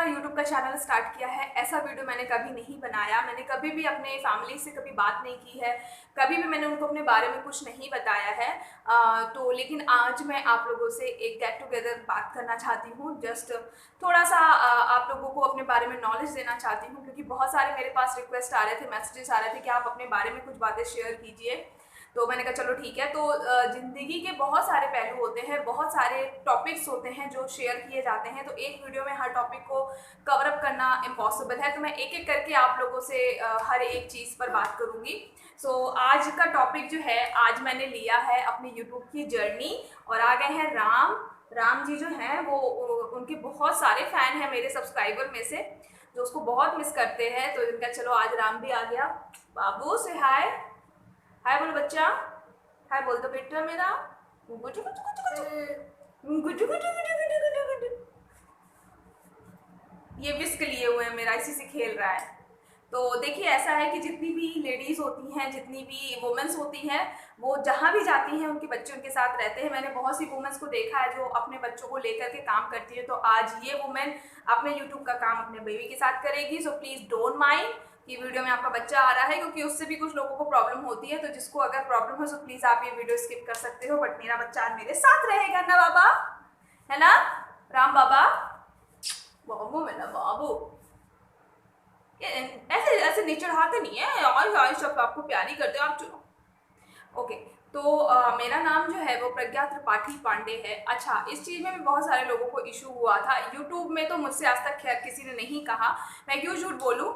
YouTube का channel start किया है, ऐसा वीडियो मैंने कभी नहीं बनाया। मैंने कभी भी अपने फैमिली से कभी बात नहीं की है, कभी भी मैंने उनको अपने बारे में कुछ नहीं बताया है। लेकिन आज मैं आप लोगों से एक गेट टुगेदर बात करना चाहती हूँ। जस्ट थोड़ा सा आप लोगों को अपने बारे में नॉलेज देना चाहती हूँ, क्योंकि बहुत सारे मेरे पास रिक्वेस्ट आ रहे थे, मैसेजेस आ रहे थे कि आप अपने बारे में कुछ बातें शेयर कीजिए। तो मैंने कहा चलो ठीक है। तो ज़िंदगी के बहुत सारे पहलू होते हैं, बहुत सारे टॉपिक्स होते हैं जो शेयर किए जाते हैं, तो एक वीडियो में हर टॉपिक को कवर अप करना इम्पॉसिबल है। तो मैं एक एक करके आप लोगों से हर एक चीज़ पर बात करूँगी। आज का टॉपिक जो है, आज मैंने लिया है अपनी यूट्यूब की जर्नी, और आ गए हैं राम जी जो हैं वो, उनके बहुत सारे फ़ैन हैं मेरे सब्सक्राइबर में से, जो उसको बहुत मिस करते हैं। तो इनका चलो आज राम भी आ गया। बाबू से हाय, हाय बोलो बच्चा, हाय बोल दो बेटा मेरा। गुटु गुटु गुटु गुटु गुटु गुटु गुटु गुटु गुटु। ये विस्क लिए हुए हैं मेरा, इसी से खेल रहा है। तो देखिए, ऐसा है कि जितनी भी लेडीज़ होती हैं, जितनी भी वुमेंस होती हैं, वो जहाँ भी जाती हैं उनके बच्चे उनके साथ रहते हैं। मैंने बहुत सी वुमेंस को देखा है जो अपने बच्चों को लेकर के काम करती है। तो आज ये वुमेन अपने यूट्यूब का काम अपने बेबी के साथ करेगी। सो प्लीज़ डोंट माइंड कि वीडियो में आपका बच्चा आ रहा है, क्योंकि उससे भी कुछ लोगों को प्रॉब्लम होती है। तो जिसको अगर प्रॉब्लम हो, सो प्लीज़ आप ये वीडियो स्किप कर सकते हो। बट मेरा बच्चा आज मेरे साथ रहेगा ना बाबा, है ना राम बाबा? बाबू मेरा बाबू, ये ऐसे ऐसे नेचर हाथ नहीं है, और सब आपको प्यारी करते हो आप। चलो ओके। तो मेरा नाम जो है वो प्रज्ञा त्रिपाठी पांडे है। अच्छा, इस चीज़ में भी बहुत सारे लोगों को इशू हुआ था यूट्यूब में, तो मुझसे आज तक खैर किसी ने नहीं कहा, मैं क्यों झूठ बोलूँ।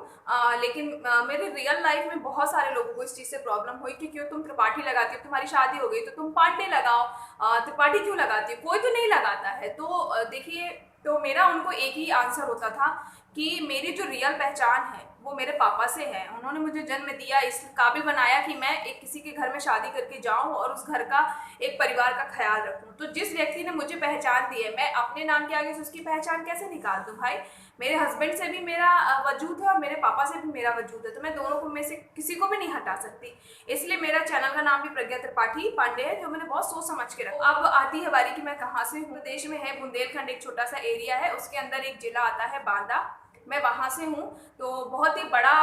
लेकिन मेरे रियल लाइफ में बहुत सारे लोगों को इस चीज़ से प्रॉब्लम हुई कि क्यों तुम त्रिपाठी लगाती हो, तुम्हारी शादी हो गई तो तुम पांडे लगाओ, त्रिपाठी क्यों लगाती हो, कोई तो नहीं लगाता है। तो देखिए, तो मेरा उनको एक ही आंसर होता था कि मेरी जो रियल पहचान है वो मेरे पापा से है। उन्होंने मुझे जन्म दिया, इस काबिल बनाया कि मैं एक किसी के घर में शादी करके जाऊं और उस घर का एक परिवार का ख्याल रखूं। तो जिस व्यक्ति ने मुझे पहचान दी है, मैं अपने नाम के आगे से उसकी पहचान कैसे निकाल दूं भाई? मेरे हस्बैंड से भी मेरा वजूद है और मेरे पापा से भी मेरा वजूद है, तो मैं दोनों को में से किसी को भी नहीं हटा सकती। इसलिए मेरा चैनल का नाम भी प्रज्ञा त्रिपाठी पांडे है, जो मैंने बहुत सोच समझ के रखा। अब आती है बारी कि मैं कहाँ से हूँ। प्रदेश में है बुंदेलखंड, एक छोटा सा एरिया है, उसके अंदर एक जिला आता है बांदा, मैं वहाँ से हूँ। तो बहुत ही बड़ा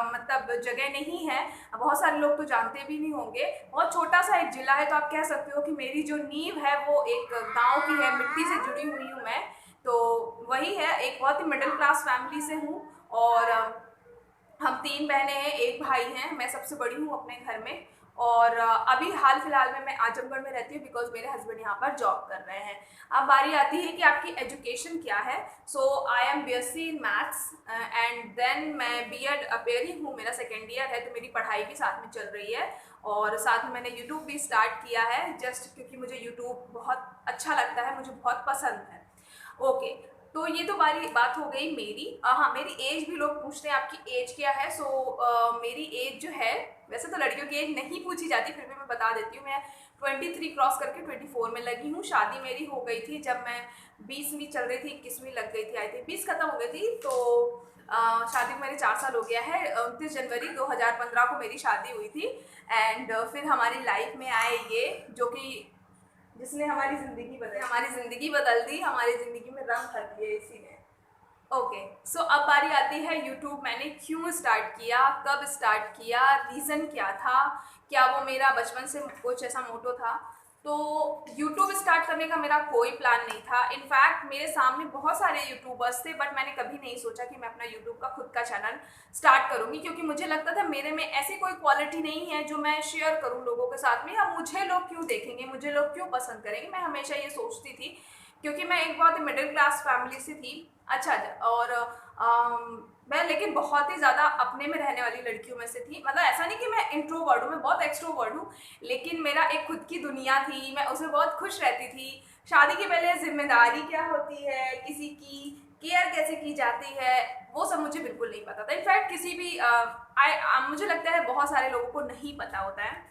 मतलब जगह नहीं है, बहुत सारे लोग तो जानते भी नहीं होंगे, बहुत छोटा सा एक जिला है। तो आप कह सकते हो कि मेरी जो नींव है वो एक गांव की है, मिट्टी से जुड़ी हुई हूँ मैं। तो वही है, एक बहुत ही मिडिल क्लास फैमिली से हूँ। और हम 3 बहनें हैं, 1 भाई हैं, मैं सबसे बड़ी हूँ अपने घर में। और अभी हाल फिलहाल में मैं आजमगढ़ में रहती हूँ, बिकॉज मेरे हस्बैंड यहाँ पर जॉब कर रहे हैं। अब बारी आती है कि आपकी एजुकेशन क्या है। So I am BSc in maths and then मैं बीएड अपेयरिंग हूँ, मेरा सेकेंड ईयर है, तो मेरी पढ़ाई भी साथ में चल रही है। और साथ में मैंने यूट्यूब भी स्टार्ट किया है, जस्ट क्योंकि मुझे यूट्यूब बहुत अच्छा लगता है, मुझे बहुत पसंद है। ओके, तो ये तो बात हो गई मेरी। हाँ, मेरी एज भी लोग पूछते हैं आपकी एज क्या है। मेरी एज जो है, वैसे तो लड़कियों की एज नहीं पूछी जाती, फिर भी मैं बता देती हूँ। मैं 23 क्रॉस करके 24 में लगी हूँ। शादी मेरी हो गई थी जब मैं 20वीं चल रही थी, 21वीं लग गई थी, आई थिंक 20 खत्म हो गई थी। तो शादी को मेरे 4 साल हो गया है। 29 जनवरी 2015 को मेरी शादी हुई थी। एंड फिर हमारी लाइफ में आए ये, जो कि जिसने हमारी ज़िंदगी बदल दी, हमारी ज़िंदगी में रंग भर दिए इसी ने। ओके, सो अब बारी आती है यूट्यूब मैंने क्यों स्टार्ट किया, कब स्टार्ट किया, रीज़न क्या था, क्या वो मेरा बचपन से कुछ ऐसा मोटो था। तो यूट्यूब स्टार्ट करने का मेरा कोई प्लान नहीं था। इनफैक्ट मेरे सामने बहुत सारे यूट्यूबर्स थे, बट मैंने कभी नहीं सोचा कि मैं अपना यूट्यूब का खुद का चैनल स्टार्ट करूँगी, क्योंकि मुझे लगता था मेरे में ऐसी कोई क्वालिटी नहीं है जो मैं शेयर करूँ लोगों के साथ में, या मुझे लोग क्यों देखेंगे, मुझे लोग क्यों पसंद करेंगे। मैं हमेशा ये सोचती थी, क्योंकि मैं एक बहुत मिडिल क्लास फैमिली से थी। अच्छा, और मैं लेकिन बहुत ही ज़्यादा अपने में रहने वाली लड़कियों में से थी। मतलब ऐसा नहीं कि मैं इंट्रोवर्ट हूँ, मैं बहुत एक्सट्रोवर्ट हूँ, लेकिन मेरा एक खुद की दुनिया थी, मैं उसमें बहुत खुश रहती थी। शादी के पहले जिम्मेदारी क्या होती है, किसी की केयर कैसे की जाती है, वो सब मुझे बिल्कुल नहीं पता था। इनफैक्ट किसी भी मुझे लगता है बहुत सारे लोगों को नहीं पता होता है।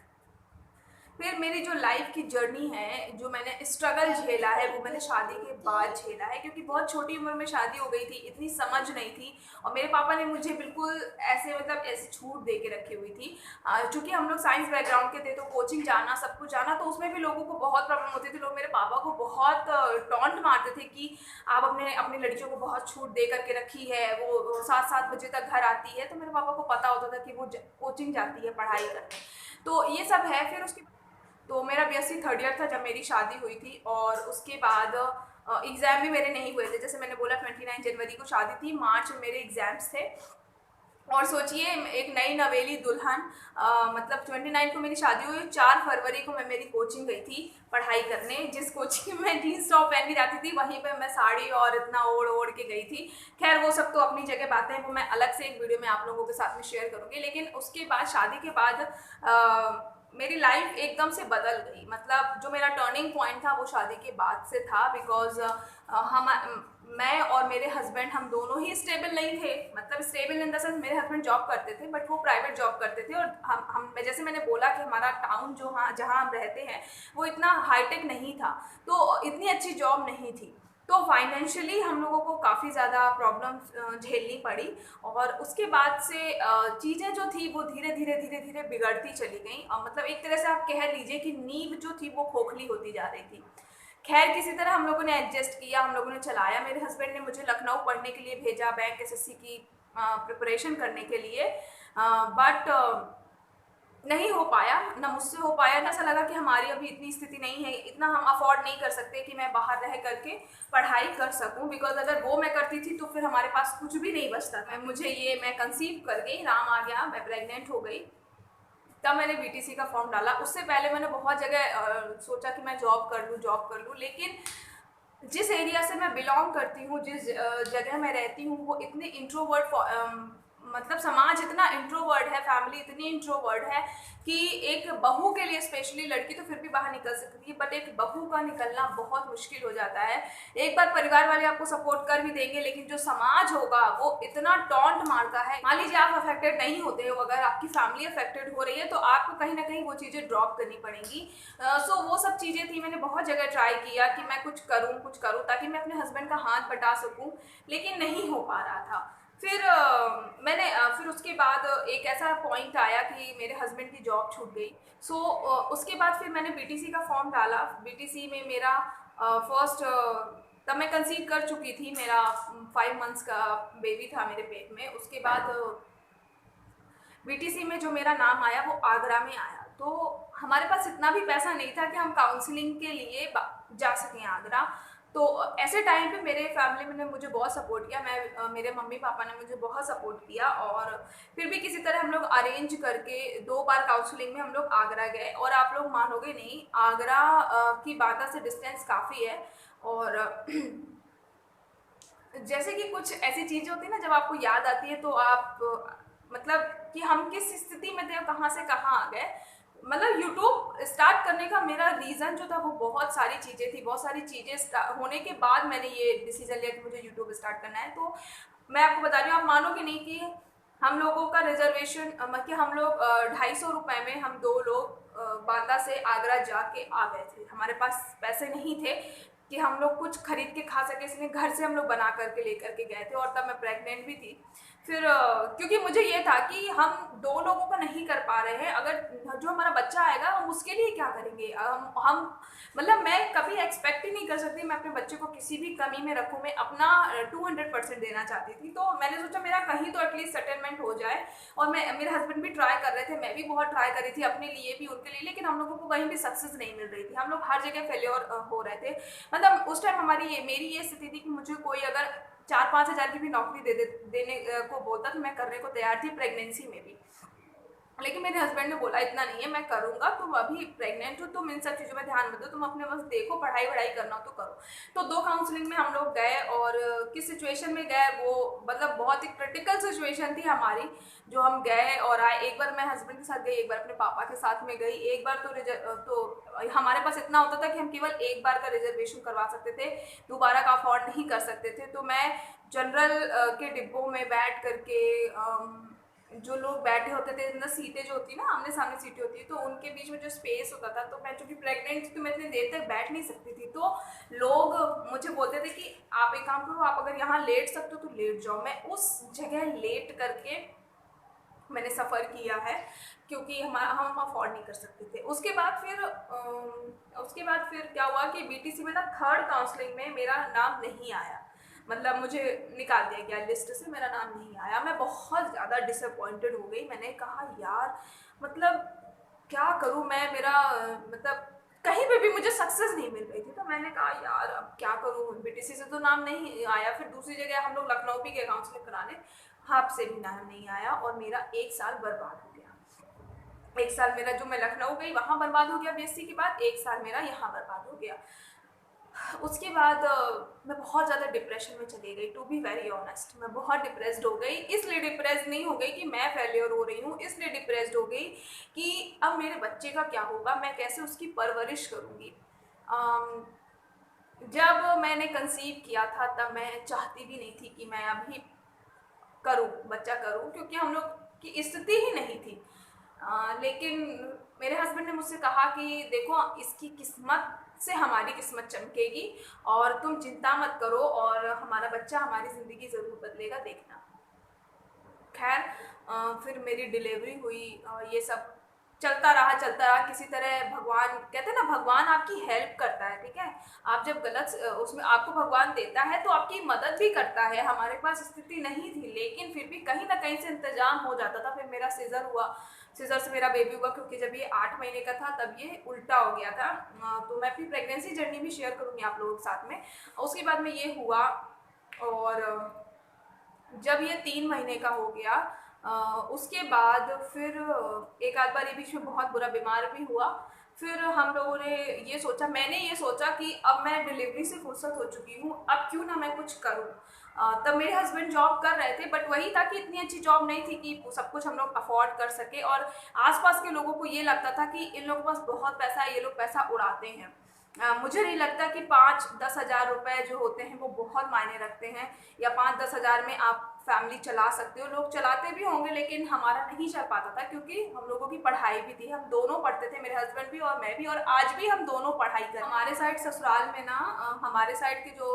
फिर मेरी जो लाइफ की जर्नी है, जो मैंने स्ट्रगल झेला है, वो मैंने शादी के बाद झेला है, क्योंकि बहुत छोटी उम्र में शादी हो गई थी, इतनी समझ नहीं थी। और मेरे पापा ने मुझे बिल्कुल ऐसे मतलब ऐसे छूट दे के रखी हुई थी। चूंकि हम लोग साइंस बैकग्राउंड के थे, तो कोचिंग जाना, सब कुछ जाना, तो उसमें भी लोगों को बहुत प्रॉब्लम होती थी। लोग मेरे पापा को बहुत टॉन्ट मारते थे कि आप अपने अपनी लड़कियों को बहुत छूट दे करके रखी है, वो 7-7 बजे तक घर आती है। तो मेरे पापा को पता होता था कि वो कोचिंग जाती है पढ़ाई करने। तो ये सब है। फिर उसके तो मेरा बीएससी थर्ड ईयर था जब मेरी शादी हुई थी, और उसके बाद एग्ज़ाम भी मेरे नहीं हुए थे। जैसे मैंने बोला 29 जनवरी को शादी थी, मार्च में मेरे एग्ज़ाम्स थे। और सोचिए, एक नई नवेली दुल्हन, मतलब 29 को मेरी शादी हुई, 4 फरवरी को मैं मेरी कोचिंग गई थी पढ़ाई करने। जिस कोचिंग में जीन्स टॉप पहन के जाती थी, वहीं पे मैं साड़ी और इतना ओढ़ ओढ़ के गई थी। खैर वो सब तो अपनी जगह बातें हैं, वो मैं अलग से एक वीडियो में आप लोगों के साथ में शेयर करूँगी। लेकिन उसके बाद, शादी के बाद, मेरी लाइफ एकदम से बदल गई। मतलब जो मेरा टर्निंग पॉइंट था वो शादी के बाद से था। बिकॉज हम मैं और मेरे हस्बैंड, हम दोनों ही स्टेबल नहीं थे। मतलब स्टेबल इन द सेंस, मेरे हस्बैंड जॉब करते थे, बट वो प्राइवेट जॉब करते थे। और हम जैसे मैंने बोला कि हमारा टाउन जो, हाँ, जहाँ हम रहते हैं, वो इतना हाईटेक नहीं था, तो इतनी अच्छी जॉब नहीं थी। तो फाइनेंशियली हम लोगों को काफ़ी ज़्यादा प्रॉब्लम झेलनी पड़ी। और उसके बाद से चीज़ें जो थी वो धीरे धीरे धीरे धीरे बिगड़ती चली गई। मतलब एक तरह से आप कह लीजिए कि नींव जो थी वो खोखली होती जा रही थी। खैर किसी तरह हम लोगों ने एडजस्ट किया, हम लोगों ने चलाया। मेरे हस्बैंड ने मुझे लखनऊ पढ़ने के लिए भेजा, बैंक एसएससी की प्रिपरेशन करने के लिए। बट नहीं हो पाया, ना मुझसे हो पाया। ना ऐसा लगा कि हमारी अभी इतनी स्थिति नहीं है, इतना हम अफोर्ड नहीं कर सकते कि मैं बाहर रह करके पढ़ाई कर सकूं। बिकॉज अगर वो मैं करती थी तो फिर हमारे पास कुछ भी नहीं बचता था। मैं कंसीव कर गई, राम आ गया, मैं प्रेग्नेंट हो गई, तब मैंने बीटीसी का फॉर्म डाला। उससे पहले मैंने बहुत जगह सोचा कि मैं जॉब कर लूँ। लेकिन जिस एरिया से मैं बिलोंग करती हूँ, जिस जगह मैं रहती हूँ, वो इतने इंट्रोवर्ट, मतलब समाज इतना इंट्रोवर्ट है, फैमिली इतनी इंट्रोवर्ट है कि एक बहू के लिए, स्पेशली लड़की तो फिर भी बाहर निकल सकती है, बट एक बहू का निकलना बहुत मुश्किल हो जाता है। एक बार परिवार वाले आपको सपोर्ट कर भी देंगे, लेकिन जो समाज होगा वो इतना टॉन्ट मारता है। मान लीजिए आप अफेक्टेड नहीं होते हो, अगर आपकी फैमिली अफेक्टेड हो रही है, तो आपको कहीं ना कहीं वो चीज़ें ड्रॉप करनी पड़ेंगी। सो वो सब चीज़ें थी। मैंने बहुत जगह ट्राई किया कि मैं कुछ करूँ ताकि मैं अपने हस्बैंड का हाथ बटा सकूँ, लेकिन नहीं हो पा रहा था। फिर फिर उसके बाद एक ऐसा पॉइंट आया कि मेरे हस्बैंड की जॉब छूट गई। सो उसके बाद फिर मैंने बीटीसी का फॉर्म डाला। बीटीसी में मेरा फर्स्ट, तब मैं कंसीव कर चुकी थी, मेरा 5 मंथ्स का बेबी था मेरे पेट में। उसके बाद बीटीसी में जो मेरा नाम आया वो आगरा में आया। तो हमारे पास इतना भी पैसा नहीं था कि हम काउंसलिंग के लिए जा सकें आगरा। तो ऐसे टाइम पे मेरे फैमिली ने मुझे बहुत सपोर्ट किया। मेरे मम्मी पापा ने मुझे बहुत सपोर्ट किया, और फिर भी किसी तरह हम लोग अरेंज करके 2 बार काउंसलिंग में हम लोग आगरा गए। और आप लोग मानोगे नहीं, आगरा की बाता से डिस्टेंस काफ़ी है। और जैसे कि कुछ ऐसी चीज़ें होती है ना, जब आपको याद आती है तो आप मतलब कि हम किस स्थिति में थे और कहाँ से कहाँ आ गए। मतलब यूट्यूब स्टार्ट करने का मेरा रीज़न जो था वो बहुत सारी चीज़ें थी। बहुत सारी चीज़ें होने के बाद मैंने ये डिसीजन लिया कि मुझे यूट्यूब स्टार्ट करना है। तो मैं आपको बता रही हूँ, आप मानोगे नहीं कि हम लोगों का रिजर्वेशन, मतलब हम लोग 250 रुपये में हम 2 लोग बांदा से आगरा जाके आ गए थे। हमारे पास पैसे नहीं थे कि हम लोग कुछ खरीद के खा सके, इसलिए घर से हम लोग बना करके लेकर के गए थे। और तब मैं प्रेग्नेंट भी थी। फिर क्योंकि मुझे ये था कि हम 2 लोगों का नहीं कर पा रहे हैं, अगर जो हमारा बच्चा आएगा हम उसके लिए क्या करेंगे। हम मतलब मैं कभी एक्सपेक्ट ही नहीं कर सकती मैं अपने बच्चे को किसी भी कमी में रखूँ। मैं अपना 200% देना चाहती थी। तो मैंने सोचा मेरा कहीं तो एटलीस्ट सेटलमेंट हो जाए। और मेरे हस्बैंड भी ट्राई कर रहे थे, मैं भी बहुत ट्राई कर रही थी अपने लिए भी, उनके लिए। लेकिन हम लोगों को कहीं भी सक्सेस नहीं मिल रही थी, हम लोग हर जगह फेल्योर हो रहे थे। मतलब उस टाइम मेरी ये स्थिति थी कि मुझे कोई अगर 4-5 हज़ार की भी नौकरी देने को बोलता तो मैं करने को तैयार थी, प्रेगनेंसी में भी। लेकिन मेरे हस्बैंड ने बोला इतना नहीं है, मैं करूँगा, तुम अभी प्रेग्नेंट हो, तुम इन सब चीज़ों में ध्यान मत दो, तुम अपने बस देखो, पढ़ाई वढ़ाई करना हो तो करो। तो 2 काउंसलिंग में हम लोग गए, और किस सिचुएशन में गए वो, मतलब बहुत ही क्रिटिकल सिचुएशन थी हमारी, जो हम गए और आए। एक बार मैं हस्बैंड के साथ गई, एक बार अपने पापा के साथ में गई। एक बार तो हमारे पास इतना होता था कि हम केवल एक बार का रिजर्वेशन करवा सकते थे, दोबारा का अफोर्ड नहीं कर सकते थे। तो मैं जनरल के डिब्बों में बैठ करके जो लोग बैठे होते थे ना, सीटें जो होती है ना, आमने सामने सीटें होती है, तो उनके बीच में जो स्पेस होता था, तो मैं चूंकि प्रेग्नेंट थी तो मैं इतनी देर तक बैठ नहीं सकती थी, तो लोग मुझे बोलते थे कि आप एक काम करो, आप अगर यहाँ लेट सकते हो तो लेट जाओ। मैं उस जगह लेट करके मैंने सफ़र किया है, क्योंकि हम अफोर्ड नहीं कर सकते थे। उसके बाद फिर क्या हुआ कि बीटीसी में ना थर्ड काउंसलिंग में मेरा नाम नहीं आया, मतलब मुझे निकाल दिया गया लिस्ट से, मेरा नाम नहीं आया। मैं बहुत ज़्यादा डिसअपॉइंटेड हो गई। मैंने कहा यार, मतलब क्या करूँ मैं, मेरा मतलब कहीं पे भी मुझे सक्सेस नहीं मिल रही थी। तो मैंने कहा यार अब क्या करूँ, बीटीसी से तो नाम नहीं आया, फिर दूसरी जगह हम लोग लखनऊ भी गए काउंसलिंग कराने, हाफ से भी नाम नहीं आया, और मेरा एक साल बर्बाद हो गया। एक साल मेरा, जो मैं लखनऊ गई वहाँ बर्बाद हो गया बीएससी के बाद, एक साल मेरा यहाँ बर्बाद हो गया। उसके बाद मैं बहुत ज़्यादा डिप्रेशन में चली गई, टू बी वेरी ऑनेस्ट। मैं बहुत डिप्रेस्ड हो गई। इसलिए डिप्रेस नहीं हो गई कि मैं फेलियर हो रही हूँ, इसलिए डिप्रेस्ड हो गई कि अब मेरे बच्चे का क्या होगा, मैं कैसे उसकी परवरिश करूँगी। जब मैंने कंसीव किया था तब मैं चाहती भी नहीं थी कि मैं अभी करूँ, बच्चा करूँ, क्योंकि हम लोग की स्थिति ही नहीं थी। लेकिन मेरे हस्बैंड ने मुझसे कहा कि देखो, इसकी किस्मत से हमारी किस्मत चमकेगी, और तुम चिंता मत करो, और हमारा बच्चा हमारी ज़िंदगी ज़रूर बदलेगा, देखना। खैर, फिर मेरी डिलीवरी हुई, ये सब चलता रहा किसी तरह। भगवान कहते हैं ना, भगवान आपकी हेल्प करता है, ठीक है। आप जब गलत उसमें आपको भगवान देता है तो आपकी मदद भी करता है। हमारे पास स्थिति नहीं थी, लेकिन फिर भी कहीं ना कहीं से इंतजाम हो जाता था। फिर मेरा सीजर हुआ, सीजर से मेरा बेबी हुआ, क्योंकि जब ये 8 महीने का था तब ये उल्टा हो गया था। तो मैं अपनी प्रेगनेंसी जर्नी भी शेयर करूँगी आप लोगों के साथ में। उसके बाद में ये हुआ, और जब ये 3 महीने का हो गया, उसके बाद फिर एक आध बार ये बीच में बहुत बुरा बीमार भी हुआ। फिर हम लोगों ने ये सोचा, मैंने ये सोचा कि अब मैं डिलीवरी से फुर्सत हो चुकी हूँ, अब क्यों ना मैं कुछ करूँ। तब मेरे हस्बैंड जॉब कर रहे थे, बट वही था कि इतनी अच्छी जॉब नहीं थी कि सब कुछ हम लोग अफोर्ड कर सके, और आसपास के लोगों को ये लगता था कि इन लोगों के पास बहुत पैसा है, ये लोग पैसा उड़ाते हैं। मुझे नहीं लगता कि 5-10 हज़ार रुपए जो होते हैं वो बहुत मायने रखते हैं, या 5-10 हज़ार में आप फैमिली चला सकते हो। लोग चलाते भी होंगे, लेकिन हमारा नहीं चल पाता था, क्योंकि हम लोगों की पढ़ाई भी थी। हम दोनों पढ़ते थे, मेरे हस्बैंड भी और मैं भी, और आज भी हम दोनों पढ़ाई कर। हमारे साइड ससुराल में ना, हमारे साइड के जो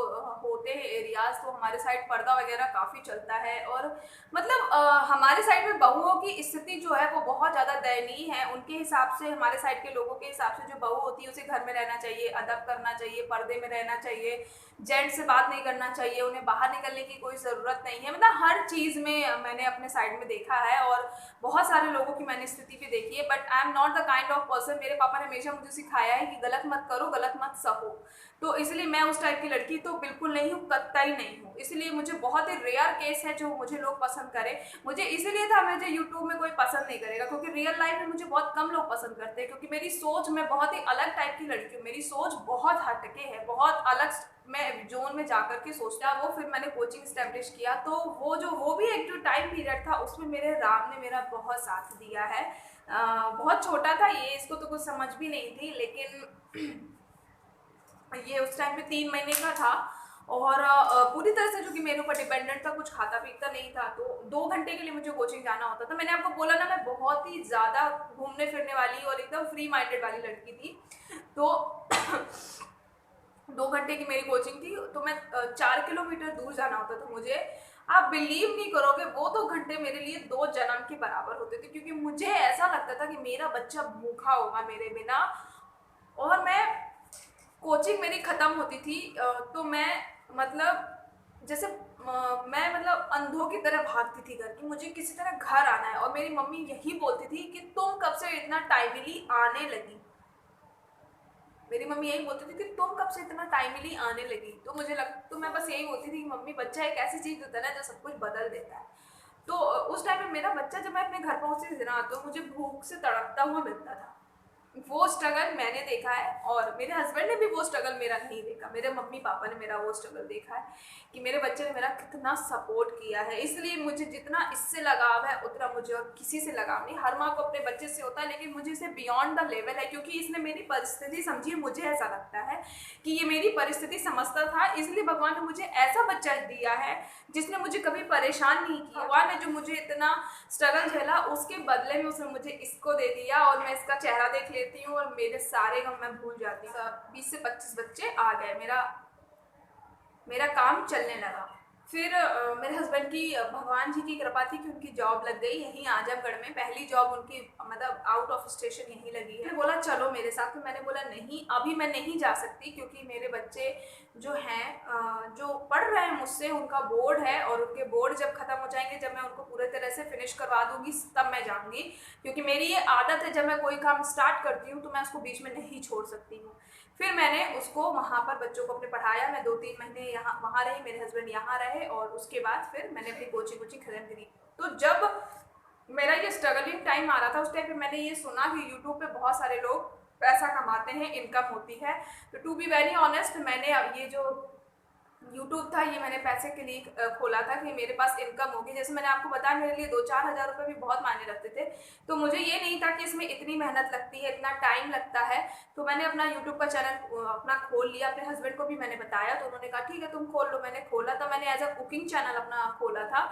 होते हैं एरियाज, तो हमारे साइड पर्दा वगैरह काफ़ी चलता है, और मतलब हमारे साइड में बहुओं की स्थिति जो है वो बहुत ज़्यादा दयनीय है। उनके हिसाब से, हमारे साइड के लोगों के हिसाब से, जो बहू होती है उसे घर में रहना चाहिए, अदब करना चाहिए, पर्दे में रहना चाहिए, जेंट से बात नहीं करना चाहिए, उन्हें बाहर निकलने की कोई ज़रूरत नहीं है। मतलब हर चीज़ में मैंने अपने साइड में देखा है, और बहुत सारे लोगों की मैंने स्थिति भी देखी है। But I am not the kind of person, मेरे पापा ने हमेशा मुझे सिखाया है कि गलत मत करो, गलत मत सहो। तो इसलिए मैं उस टाइप की लड़की तो बिल्कुल नहीं हूँ, कतई नहीं हूँ। इसलिए मुझे बहुत ही रेयर केस है जो मुझे लोग पसंद करें। मुझे इसीलिए था, मुझे यूट्यूब में कोई पसंद नहीं करेगा, क्योंकि रियल लाइफ में मुझे बहुत कम लोग पसंद करते हैं, क्योंकि मेरी सोच, मैं बहुत ही अलग टाइप की लड़की हूँ। मेरी सोच बहुत हटके है, बहुत अलग, मैं जोन में जाकर के सोचता। वो फिर मैंने कोचिंग स्टैब्लिश किया, तो वो भी एक जो टाइम पीरियड था, उसमें मेरे राम ने मेरा बहुत साथ दिया है। बहुत छोटा था ये, इसको तो कुछ समझ भी नहीं थी, लेकिन ये उस टाइम पे 3 महीने का था, और पूरी तरह से जो कि मेरे ऊपर डिपेंडेंट था, कुछ खाता पीता नहीं था। तो 2 घंटे के लिए मुझे कोचिंग जाना होता था। मैंने आपको बोला ना, मैं बहुत ही ज़्यादा घूमने फिरने वाली और एकदम फ्री माइंडेड वाली लड़की थी। तो 2 घंटे की मेरी कोचिंग थी, तो मैं 4 किलोमीटर दूर जाना होता था मुझे। आप बिलीव नहीं करोगे, वो 2 घंटे मेरे लिए 2 जन्म के बराबर होते थे, क्योंकि मुझे ऐसा लगता था कि मेरा बच्चा भूखा होगा मेरे बिना। और मैं, कोचिंग मेरी ख़त्म होती थी, तो मैं, मतलब जैसे मैं, मतलब अंधों की तरह भागती थी घर की, मुझे किसी तरह घर आना है। और मेरी मम्मी यही बोलती थी कि तुम कब से इतना टाइमली आने लगी। मेरी मम्मी यही बोलती थी कि तुम कब से इतना टाइमली आने लगी। तो मैं बस यही बोलती थी कि मम्मी, बच्चा एक ऐसी चीज़ होता है ना जो सब कुछ बदल देता है। तो उस टाइम में मेरा बच्चा, जब मैं अपने घर पहुंचती थी ना, तो मुझे भूख से तड़पता हुआ मिलता था। वो स्ट्रगल मैंने देखा है और मेरे हस्बैंड ने भी वो स्ट्रगल मेरा नहीं देखा, मेरे मम्मी पापा ने मेरा वो स्ट्रगल देखा है कि मेरे बच्चे ने मेरा कितना सपोर्ट किया है। इसलिए मुझे जितना इससे लगाव है उतना मुझे और किसी से लगाव नहीं। हर माँ को अपने बच्चे से होता है, लेकिन मुझे इसे बियॉन्ड द लेवल है, क्योंकि इसने मेरी परिस्थिति समझी है। मुझे ऐसा लगता है कि ये मेरी परिस्थिति समझता था, इसलिए भगवान ने मुझे ऐसा बच्चा दिया है जिसने मुझे कभी परेशान नहीं किया। भगवान ने जो मुझे इतना स्ट्रगल झेला उसके बदले में उसने मुझे इसको दे दिया, और मैं इसका चेहरा देख लेती हूँ और मेरे सारे गम मैं भूल जाती हूँ। 20 से 25 बच्चे आ गए, मेरा काम चलने लगा। फिर मेरे हस्बैंड की भगवान जी की कृपा थी कि उनकी जॉब लग गई यहीं आजमगढ़ में। पहली जॉब उनकी मतलब आउट ऑफ स्टेशन यहीं लगी है। मैंने बोला चलो मेरे साथ, तो मैंने बोला नहीं अभी मैं नहीं जा सकती, क्योंकि मेरे बच्चे जो हैं जो पढ़ रहे हैं मुझसे, उनका बोर्ड है, और उनके बोर्ड जब खत्म हो जाएंगे, जब मैं उनको पूरे तरह से फिनिश करवा दूंगी तब मैं जाऊंगी। क्योंकि मेरी ये आदत है, जब मैं कोई काम स्टार्ट करती हूँ तो मैं उसको बीच में नहीं छोड़ सकती हूँ। फिर मैंने उसको वहाँ पर बच्चों को अपने पढ़ाया। मैं 2-3 महीने यहाँ वहाँ रही, मेरे हस्बैंड यहाँ रहे, और उसके बाद फिर मैंने अपनी कोचिंग खत्म करी। तो जब मेरा ये स्ट्रगलिंग टाइम आ रहा था, उस टाइम पे मैंने ये सुना कि यूट्यूब पे बहुत सारे लोग पैसा कमाते हैं, इनकम होती है। तो टू बी वेरी ऑनेस्ट, मैंने अब ये जो यूट्यूब था ये मैंने पैसे के लिए खोला था कि मेरे पास इनकम होगी। जैसे मैंने आपको बताया, मेरे लिए 2-4 हज़ार रुपये भी बहुत मायने रखते थे। तो मुझे ये नहीं था कि इसमें इतनी मेहनत लगती है, इतना टाइम लगता है। तो मैंने अपना यूट्यूब का चैनल अपना खोल लिया। अपने हस्बैंड को भी मैंने बताया, तो उन्होंने कहा ठीक है तुम खोल लो। मैंने खोला था, मैंने एज अ कुकिंग चैनल अपना खोला था।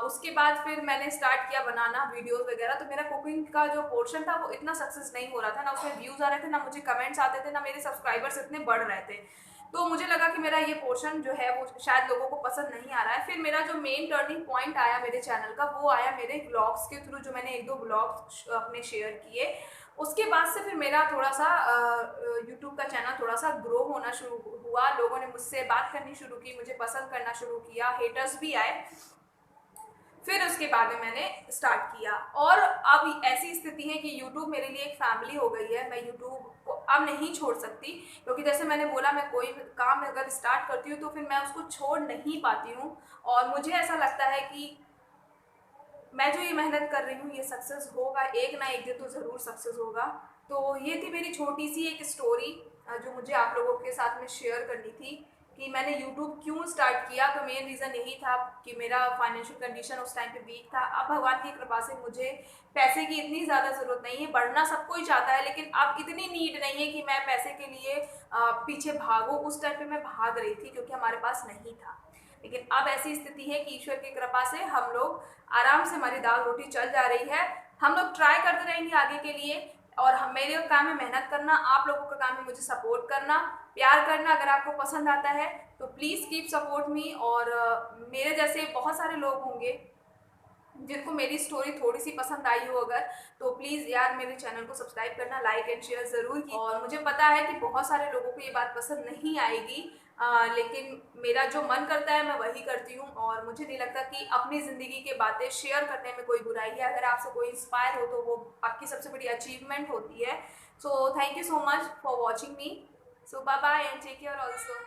उसके बाद फिर मैंने स्टार्ट किया बनाना वीडियोज़ वगैरह। तो मेरा कुकिंग का जो पोर्शन था वो इतना सक्सेस नहीं हो रहा था, ना उसमें व्यूज़ आ रहे थे, ना मुझे कमेंट्स आते थे, ना मेरे सब्सक्राइबर्स इतने बढ़ रहे थे। तो मुझे लगा कि मेरा ये पोर्शन जो है वो शायद लोगों को पसंद नहीं आ रहा है। फिर मेरा जो मेन टर्निंग पॉइंट आया मेरे चैनल का, वो आया मेरे ब्लॉग्स के थ्रू, जो मैंने 1-2 ब्लॉग्स अपने शेयर किए। उसके बाद से फिर मेरा थोड़ा सा यूट्यूब का चैनल थोड़ा सा ग्रो होना शुरू हुआ। लोगों ने मुझसे बात करनी शुरू की, मुझे पसंद करना शुरू किया, हेटर्स भी आए। फिर उसके बाद में मैंने स्टार्ट किया, और अब ऐसी स्थिति है कि YouTube मेरे लिए एक फैमिली हो गई है। मैं YouTube को अब नहीं छोड़ सकती, क्योंकि जैसे मैंने बोला, मैं कोई काम अगर स्टार्ट करती हूँ तो फिर मैं उसको छोड़ नहीं पाती हूँ। और मुझे ऐसा लगता है कि मैं जो ये मेहनत कर रही हूँ ये सक्सेस होगा, एक ना एक दिन तो ज़रूर सक्सेस होगा। तो ये थी मेरी छोटी सी एक स्टोरी जो मुझे आप लोगों के साथ में शेयर करनी थी कि मैंने यूट्यूब क्यों स्टार्ट किया। तो मेन रीज़न यही था कि मेरा फाइनेंशियल कंडीशन उस टाइम पे वीक था। अब भगवान की कृपा से मुझे पैसे की इतनी ज़्यादा ज़रूरत नहीं है। बढ़ना सबको ही चाहता है, लेकिन अब इतनी नीड नहीं है कि मैं पैसे के लिए पीछे भागूँ। उस टाइम पे मैं भाग रही थी क्योंकि हमारे पास नहीं था। लेकिन अब ऐसी स्थिति है कि ईश्वर की कृपा से हम लोग आराम से, हमारी दाल रोटी चल जा रही है। हम लोग ट्राई करते रहेंगे आगे के लिए, और मेरे काम है मेहनत करना, आप लोगों का काम है मुझे सपोर्ट करना, प्यार करना। अगर आपको पसंद आता है तो प्लीज़ कीप सपोर्ट मी। और मेरे जैसे बहुत सारे लोग होंगे जिनको मेरी स्टोरी थोड़ी सी पसंद आई हो अगर, तो प्लीज़ यार मेरे चैनल को सब्सक्राइब करना, लाइक एंड शेयर ज़रूर की। और मुझे पता है कि बहुत सारे लोगों को ये बात पसंद नहीं आएगी, लेकिन मेरा जो मन करता है मैं वही करती हूँ। और मुझे नहीं लगता कि अपनी ज़िंदगी की बातें शेयर करने में कोई बुराई है। अगर आपसे कोई इंस्पायर हो तो वो आपकी सबसे बड़ी अचीवमेंट होती है। So thank you so much for watching me. So bye bye and take care also.